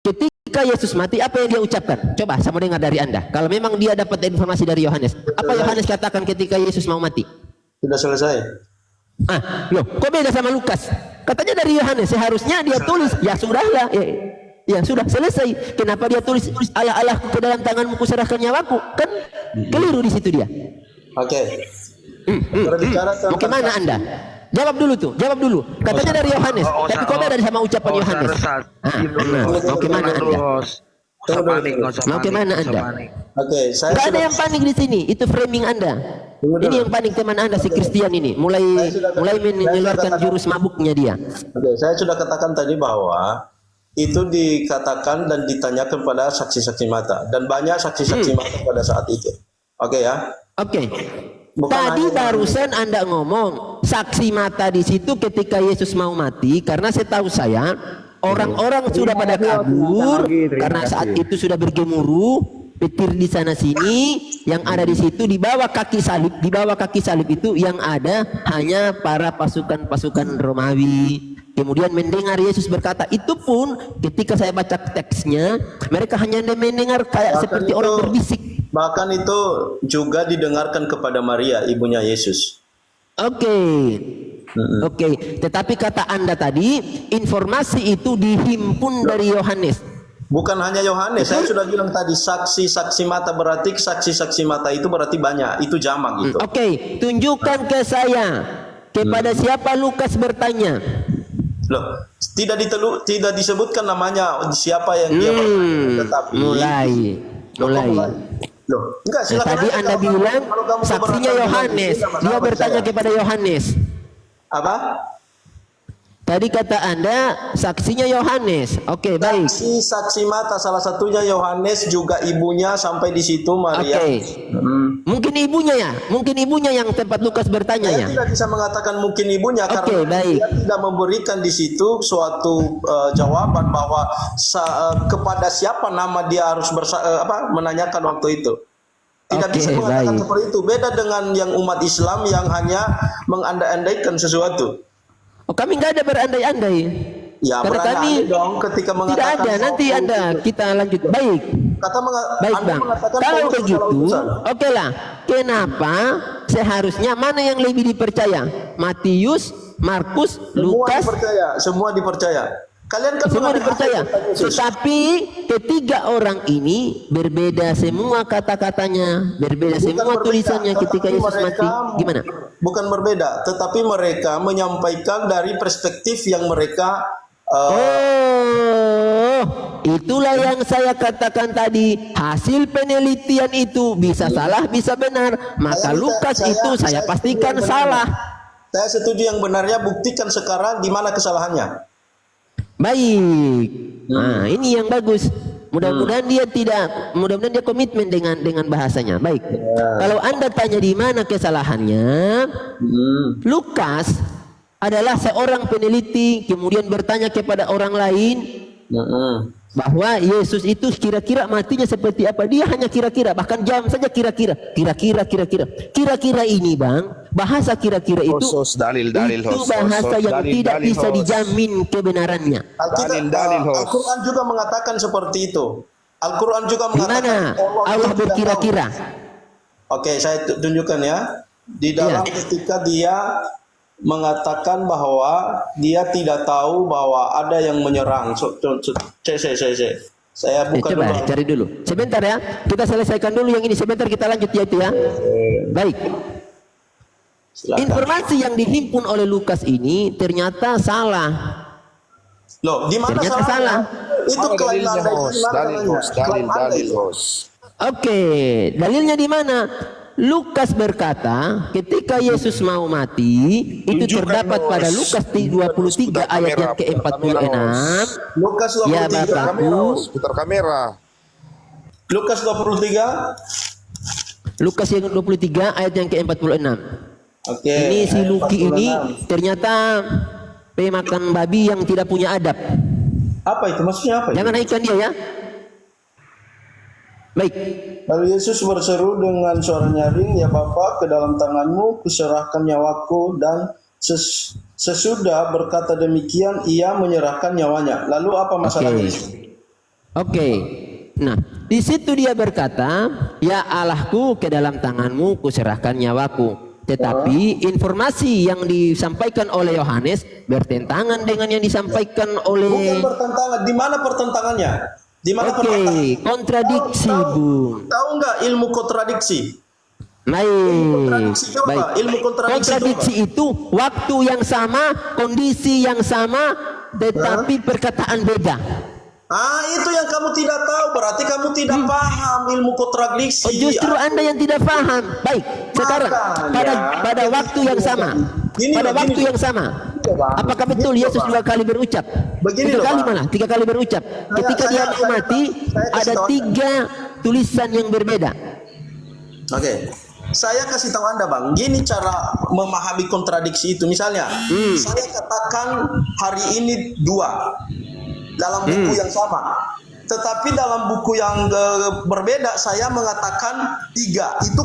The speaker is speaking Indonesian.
Ketika Yesus mati, apa yang dia ucapkan? Coba saya mau dengar dari Anda. Kalau memang dia dapat informasi dari Yohanes, apa Yohanes katakan ketika Yesus mau mati? Sudah selesai. Loh, kok beda sama Lukas? Katanya dari Yohanes, seharusnya dia tulis, ya sudahlah, ya sudah selesai. Kenapa dia tulis Allah ke dalam tanganmu kuserahkan nyawaku? Kan keliru di situ dia. Oke. Mau kemana Anda? Jawab dulu tuh, jawab dulu. Katanya dari Yohanes, tapi kok beda sama ucapan Yohanes? Mau kemana Anda? Mau kemana Anda? Oke, saya nggak ada yang panik di sini. Itu framing Anda. Ini yang panik teman Anda si Christian ini. Mulai menyeluarkan jurus mabuknya dia. Oke, saya sudah katakan tadi bahwa itu dikatakan dan ditanyakan pada saksi-saksi mata dan banyak saksi-saksi mata pada saat itu. Oke ya? Oke. Tadi barusan Anda ngomong saksi mata di situ ketika Yesus mau mati, karena setahu saya orang-orang sudah pada kabur karena saat itu sudah bergemuruh petir di sana sini, yang ada di situ di bawah kaki salib itu yang ada hanya para pasukan Romawi. Kemudian mendengar Yesus berkata, itu pun ketika saya baca teksnya, mereka hanya mendengar kayak seperti orang berbisik. Bahkan itu juga didengarkan kepada Maria, ibunya Yesus. Oke. Tetapi kata Anda tadi, informasi itu dihimpun dari Yohanes. Bukan hanya Yohanes, saya sudah bilang tadi saksi-saksi mata, berarti saksi-saksi mata itu berarti banyak, itu jamak gitu. Oke, tunjukkan ke saya kepada siapa Lukas bertanya. Loh, tidak disebutkan namanya siapa yang dia bertanya, tetapi mulai. Loh, enggak, silakan. Tadi Anda bilang saksinya Yohanes. Dia bertanya kepada Yohanes. Apa? Tadi kata Anda saksinya Yohanes. Oke, baik. Saksi mata salah satunya Yohanes, juga ibunya sampai di situ Maria. Mungkin ibunya yang tempat Lukas bertanya ya. Tidak bisa mengatakan mungkin ibunya karena dia tidak memberikan di situ suatu jawaban bahwa kepada siapa nama dia harus menanyakan waktu itu. Tidak bisa mengatakan seperti itu. Beda dengan yang umat Islam yang hanya mengandai-andaikan sesuatu. Kami nggak ada berandai-andai. Ya, karena kami dong ketika mengatakan tidak ada. Nanti kita lanjut. Baik. Baik Bang. Kalau begitu, oke lah. Kenapa seharusnya mana yang lebih dipercaya? Matius, Markus, Lukas? Semua dipercaya. Kalian kan semua dipercaya. Tetapi ketiga orang ini berbeda semua kata-katanya, berbeda semua tulisannya ketika Yesus mati. Gimana? Bukan berbeda, tetapi mereka menyampaikan dari perspektif yang mereka itulah yang saya katakan tadi. Hasil penelitian itu bisa salah, bisa benar. Maka Lukas itu saya pastikan salah. Saya setuju yang benarnya, buktikan sekarang di mana kesalahannya. Baik. Nah, ini yang bagus. Mudah-mudahan dia komitmen dengan bahasanya. Baik. Kalau Anda tanya di mana kesalahannya, Lukas adalah seorang peneliti kemudian bertanya kepada orang lain bahwa Yesus itu kira-kira matinya seperti apa. Dia hanya kira-kira, bahkan jam saja kira-kira ini Bang, bahasa kira-kira itu bahasa yang tidak bisa dijamin kebenarannya. Al-Quran juga mengatakan seperti itu. Al-Quran juga mengatakan Allah berkira-kira. Oke, saya tunjukkan ya. Di dalam ketika dia mengatakan bahwa dia tidak tahu bahwa ada yang menyerang. Saya buka coba cari dulu. Sebentar ya. Kita selesaikan dulu yang ini. Sebentar kita lanjut ya itu ya. Baik. Silakan. Informasi yang dihimpun oleh Lukas ini ternyata salah. Loh, di mana salah? Itu klaim dalil. Oke, dalilnya di mana? Lukas berkata ketika Yesus mau mati itu terdapat pada Lukas 23 ayat yang ke-46. Lukas 23 ya Bapakku. Putar kamera. Lukas 23. Lukas yang 23 ayat yang ke-46. Oke. Ini si Luki ini ternyata pemakan babi yang tidak punya adab. Apa itu? Maksudnya apa? Jangan naikkan dia ya. Baik. Lalu Yesus berseru dengan suara nyaring, "Ya Bapa, ke dalam tanganmu kuserahkan nyawaku," dan sesudah berkata demikian ia menyerahkan nyawanya. Lalu apa masalahnya? Oke. Nah, di situ dia berkata, ya Allahku, ke dalam tanganmu kuserahkan nyawaku. Tetapi informasi yang disampaikan oleh Yohanes bertentangan dengan yang disampaikan oleh. Bukan bertentangan. Di mana pertentangannya? Di mana Oke, kontradiksi, Bung. Tahu nggak ilmu kontradiksi? Baik, baik. Ilmu Kontradiksi itu waktu yang sama, kondisi yang sama, tetapi perkataan beda. Ah, itu yang kamu tidak tahu. Berarti kamu tidak paham ilmu kontradiksi. Oh, justru Anda yang tidak paham. Baik, sekarang pada waktu yang sama, yang sama, apakah betul Yesus 2 kali berucap? Begini 3 loh, kali Pak. malah, 3 kali berucap. Ketika dia mau mati, ada 3 tulisan yang berbeda. Oke. Saya kasih tahu Anda, Bang, gini cara memahami kontradiksi itu. Misalnya, saya katakan hari ini 2 dalam buku yang sama, tetapi dalam buku yang berbeda saya mengatakan 3. Itu